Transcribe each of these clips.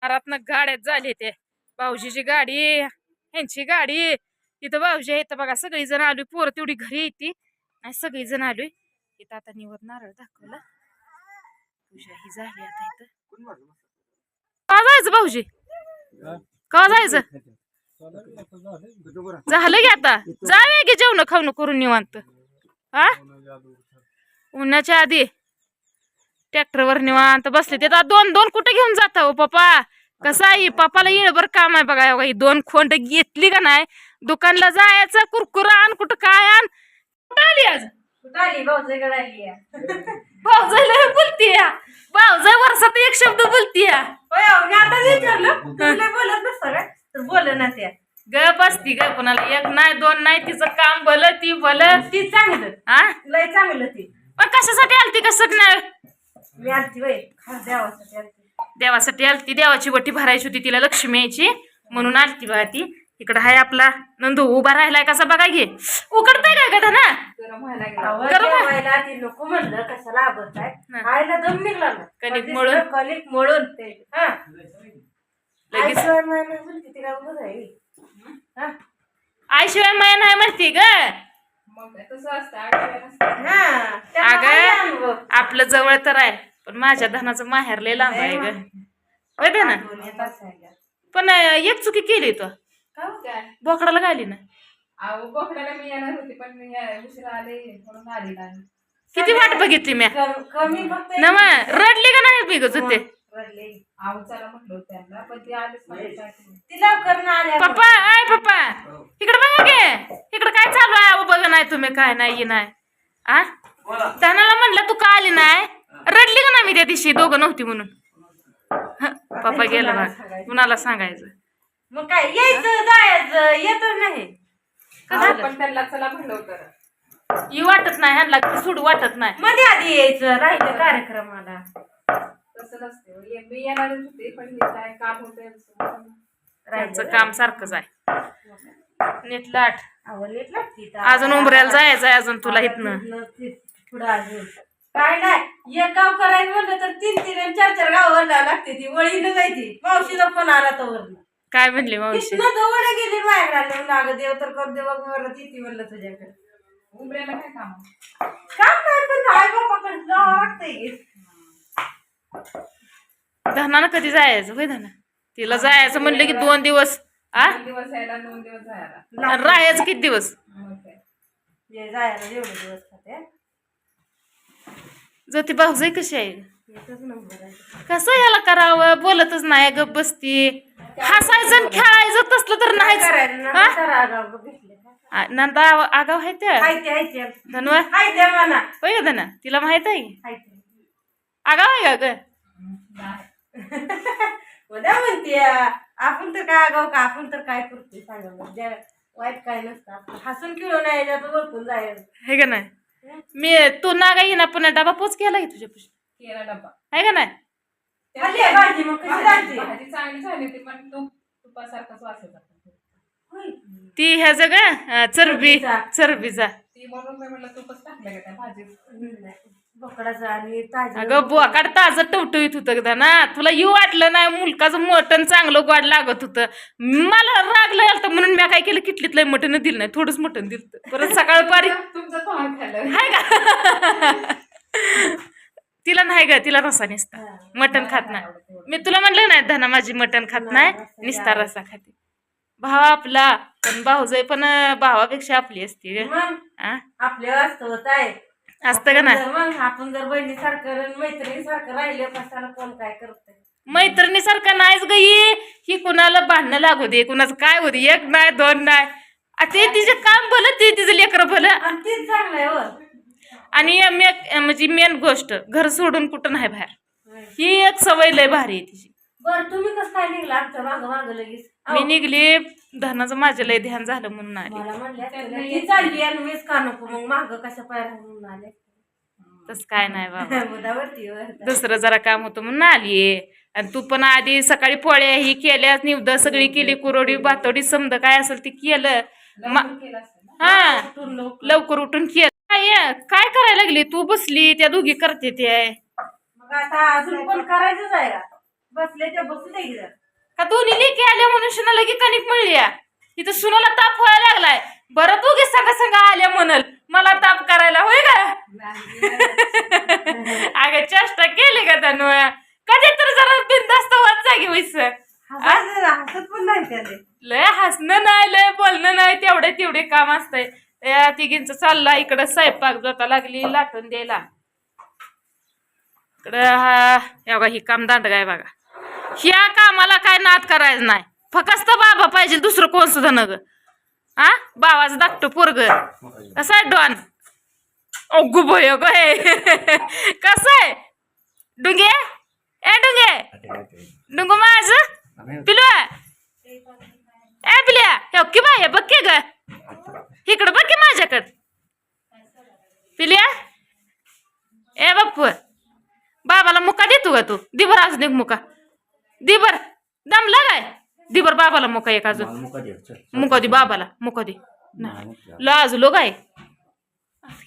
घरातनं गाड्यात झाले ते भाऊजीची गाडी ह्यांची गाडी तिथं भाऊजी आहेत बघा. सगळी जण आलोय पोरं तेवढी घरी येते आणि सगळी जण आलोय इथं. आता निवड नारळ दाखवलं पूजा ही झाली. आता इथं का जायचं भाऊजी का जायचं झालं की आता जाऊया की जेवण खाऊन करून निवांत. हा उन्हाच्या आधी ट्रॅक्टरवर निवांत बसले ते. दोन दोन कुठे घेऊन जाता हो पप्पा? कसं आहे पप्पाला येळभर काम आहे बघा. ही 2 खोंड घेतली का नाही दुकानला जायचं कुरकुरा आण कुठं काय आण. कुठं आली आज? भाऊजाईला बोलतीय भाऊजाई वर्षात एक शब्द बोलतीय. बोल ना त्या ग बसती ग कोणाला 1 नाही 2 नाही तिचं काम भलं ती भलं ती चांगलं हा लय चांगलं ती. पण कशासाठी आलती कसं नाही मी आलती वय देवासाठी आलती. देवासाठी आलती. देवाची वटी भरायची होती तिला लक्ष्मी यायची म्हणून आलती बघा ती. इकडं हाय आपला नंदू उभा राहिलाय कसा बघा घे उकडताय काय का ना जेवायला ती नको म्हणलं कशाला आवडताय आईला दम निघला ना कणिक मळून कणिक मळून ते हा लगेच तिला उभं आहे. आईशिवाय माया नाही म्हणती ग. अगं आपलं जवळ तर आहे पण माझ्या धनाचं माहेर लय लांब आहे ग. होय दे ना पण एक चुकी केली तू बोकडाला गाली ना. बोकडाला मी येणार होती पण मी उशिरा आले म्हणून आली नाही. किती वाट बघितली मी कमी फक्त ना मग रडली का नाही बिगत होते. चला म्हटलं त्यांना पण ती आलीच नाही. ती लवकर ना आल्या पप्पा आय पप्पा इकडे बघा गे इकडे काय चालू आहे बघा नाही तुम्ही काय नाही नाही आ धनाला म्हणलं तू का आली नाही रडली का ना मी त्या दिवशी दोघं नव्हती म्हणून. पप्पा गेला बघ कुणाला सांगायचं मग काय यायचं जायचं येतच नाही. पण त्यांना चला म्हणलं होतं ही वाटत नाही ह्यांना सोडू वाटत नाही. मध्ये आधी यायचं राहिलं कार्यक्रमाला तसं नसते. मी येणारच होते पण मी काय काम होतं त्यांचं काम सारखंच आहे. नीट लाट आवडली अजून उंबऱ्याला जायचंय अजून तुला इथनं पुढं अजून काय नाही. एक गाव करायचं म्हणलं तर 3-3 आणि 4-4 गावावर लागते. ती वळीनं जायची मावशीला पण आला तर वरण काय म्हणली मावशी जवळ गेली बाहेर आले अगं देव तर कर देव वरत येते म्हणलं तुझ्याकडे. उमऱ्याला काय काम काम नाही पण आई बापाकडे जावं लागतंय. धनानं कधी जायचं होय धना तिला जायचं म्हणलं की 2 दिवस आ 2 दिवस यायला 2 दिवस जायला राहायचं किती दिवस जायला एवढे दिवस खाते. ज्योती भाऊजाई कशी आहे एकच नंबर आहे. कसं याला करावं बोलतच नाही गप बसती. हसायचं आणि खेळायचं तसलं तर काय नाहीच. करायचं ना करा गाव घेतले नंदा आगाव आहे त्या हायते धनवा हायते म्हणा होय का धना तिला माहित आहे हायते आगाव आहे का ग. उद्या म्हणते आपण तर काय गाव का आपण तर काय करतोय सांगा वाईट काय नसतं हसून खेळून नाही याच्यात ओळखून जायचं हे का नाही मी तू नागा येईना पुन्हा डबा पोच केला की तुझ्या केला डब्बा आहे का नाही. भाजी मग कशी झाली भाजी चांगली झाली होती पण तुपासारखाच वास येत ती ह्या जगा चरबीचा ती म्हणून मी म्हणलं तूपच टाकलं का त्या भाजीत. बोकडाचं आणि ताजी अगं बोकाड ताजं टवटवीत होतं ना तुला येऊ वाटलं नाही. मुलकाचं मटण चांगलं गोड लागत होतं. मला राग लागलं म्हणून मी काय केलं किटलीतलं मटण दिलं नाही थोडंच मटण दिलं परत सकाळ पारी तुमचं तोंड खाल्लं हाय का. तिला नाही ग तिला रसा निसता मटण खात नाही. मी तुला म्हणलं नाही धना माझी मटण खात नाही निसता रसा खाते. भाव आपला पण भाऊजाई पण भावापेक्षा आपली असते आपल्या वास्तवत आहे असतं का ना. मग आपण जर बहिणीसारखं मैत्रिणीसारखं राहिलं कशाला कोण काय करतंय. मैत्रिणीसारखं नाहीच ग ही कुणाला भांडणं लागू दे कुणाचं काय होते 1 नाही 2 नाही ते तिचं काम भलं ते तिचं लेकरं भलं आणि तीच चांगलं आहे हो. आणि म्हणजे मेन गोष्ट घर सोडून कुठं नाही बाहेर ही एक सवय लय भारी आहे तिची. बरं तुम्ही कसं काय निघला आमच्या मागं लगेच. मी निघली धनाचं माझं लय ध्यान झालं म्हणून आली. मला म्हणल्या चालली आणि मीच का नको मग मागं कशा पायऱ्या म्हणून आले. तसं काय नाही बाबा मुदावरती दुसरं जरा काम होतं म्हणून आली. आणि तू पण आधी सकाळी पोळ्या ही केल्या निवद सगळी केली कुरवडी बातोडी समद काय असेल ते केलं. हा लवकर उठून केलं. काय करायला लागली तू बसली त्या दोघी करते ते मग आता अजून पण करायचंच आहे का बसले ते बसू दे की जरा. का दोन्ही लेकी आल्या म्हणून सुना लगे कणिक मिळली इथं सुनाला ताप व्हायला लागलाय. बरं तू गे सगळं संग आल्या म्हणल मला ताप करायला होय का. अगं चेष्टा केली का तनु कधी तर जरा बिनधास्त होत जागी होईस. हसत पण नाही त्याने. लय हसणं नाही लय बोलणं नाही तेवढे काम असतंय. त्या तिघींचं चालला इकडं स्वयंपाक जाता लागली लाटून द्यायला. इकडं ही काम दांड काय बघा. ह्या कामाला काय नाद करायचं नाही. फक्त बाबा पाहिजे दुसरं कोण सुद्धा नग. बाबाचं धाकटं पोरग कसं आहे डॉन. अगो भय ग कसं आहे डुंगे ए डुंगू माझ पिलू ए पिल्या हे की बाय बघ की ग इकडं बघ की माझ्याकडं पिल्या. ए बाप्पू बाबाला मुका देतो का तू. दिबर अजून एक मुका दिबर दमला काय दिबर बाबाला मुका एक अजून मुका दे बाबाला मुका दे. लाजलो काय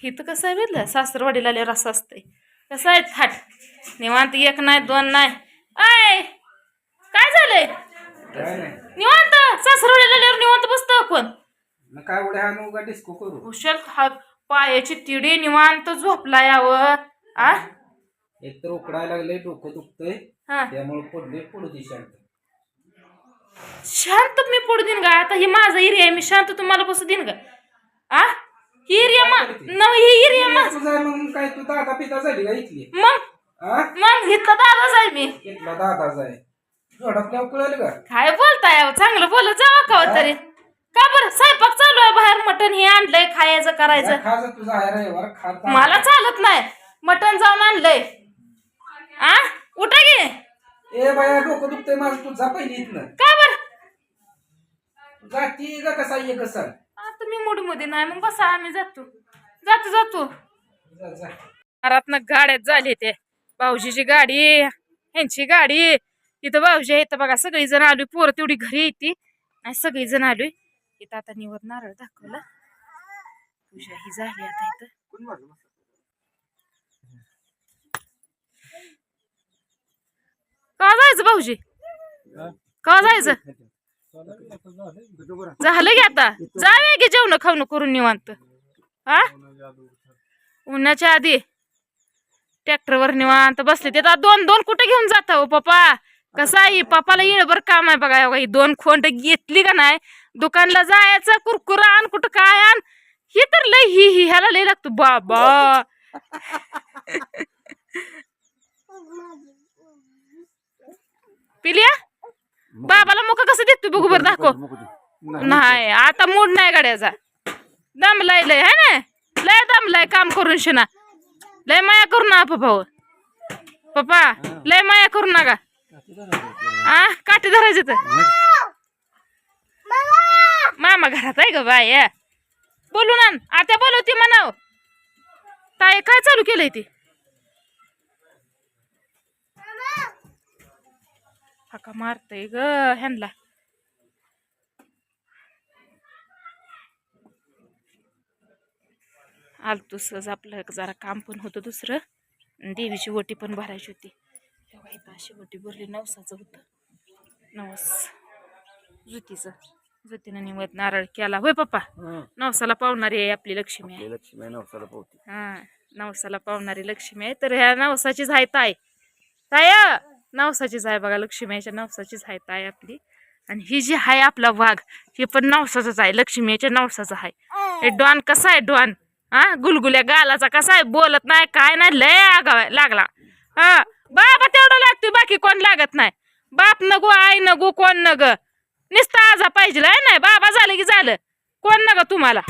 इथं कसं आहे बेदलं सासरवाडीला लय रस असतंय. कसं आहे थाट निवांत एक नाही दोन नाही. आय काय झालंय निवांत सासरवाडीला लय निवांत बसतं कोण काय उड्या हा डिस्को करू. कुशल हात पायाची तिडी निवांत झोपला यावं. एक तर उकडायला लागले डोकं दुखतंय त्यामुळे पडले पडू दे शांत. शांत मी पडू देईन का. आता ही माझा एरिया आहे मी शांत तुम्हाला बसू देईन का. ही एरिया ही एरिया मग काय तू दादा पिता झाली का इथली. मग इथला दादाच आहे मी. इथला दादाच आहे झोडपल्यावर कळलं का. काय बोलताय चांगलं बोलत जावा का तरी. का बरं स्वयंपाक चालू आहे बाहेर मटण हे आणलंय खायचं करायचं. खायचं तुझा आहे रविवार खात मला चालत नाही मटण जाऊन आणलंय. उठा गे ए बाया डोकं दुखतंय माझं तू जा पहिली इथनं. का बरं जाती का कसा ये कसा. आता मी मूड मध्ये नाही मग बसा आम्ही जातो. घरातनं गाड्यात झाली ते भाऊजीची गाडी ह्यांची गाडी इथं भाऊजी आहे इथं बघा सगळी जण आलोय. पोरं तेवढी घरी येते आणि सगळी जण आलोय. इथं आता निवड नारळ दाखवला पूजा ही झाली आता इथं. का जायचं भाऊजी का जायचं झालं की आता जाऊया की जेवण खाऊन करून निवांत. उन्हाच्या आधी ट्रॅक्टरवर निवांत बसले ते दोन कुठे घेऊन जाता हो पप्पा. कसं आहे पप्पाला येळभर काम आहे बघा. ही 2 खोंड घेतली का नाही दुकानला जायचं कुरकुर आण कुठं काय आण. हे तर लय ही ह्याला लय लागतो बाबा. पिलिया बाबाला मुका कसं देतो बघू बरं दाखव. नाही आता मूड नाही गाड्याचा. दमलाय लय है ना लय दमलाय काम करून शिना. लय माया करू ना पप्पा लय माया करू नका. काठी धरायचं तर मामा घरात आहे ग बाय. बोलून आण आता बोलवती म्हणाव. ताई काय चालू केलंय ती. हाका मारतय ग ह्यांना. आलतो सहज आपलं जरा काम पण होतं दुसरं. देवीची ओटी पण भरायची होती. तेव्हा इथं अशी ओटी भरली. नवसाचं होतं नवस जुतीनं निवड नारळ केला होय पप्पा. नवसाला पावणारी आहे आपली लक्ष्मी आहे. नवसाला पावती. नवसाला पावणारी लक्ष्मी आहे. तर ह्या नवसाचीच आहे ताय नवसाचीच आहे बघा. लक्ष्मीच्या नवसाचीच आहे ताय आपली. आणि ही जी आहे आपला वाघ हे पण नवसाच आहे लक्ष्मीच्या नवसाचं आहे. हे डॉन कसा आहे डॉन गुलगुल्या गालाचा कसा आहे बोलत नाही काय नाही लय आगाव लागला. बाबा तेवढं लागतोय बाकी कोण लागत नाही. बाप नको आई नको कोण नग नुसता आजा पाहिजे नाही बाबा झालं की झालं कोण नग तुम्हाला.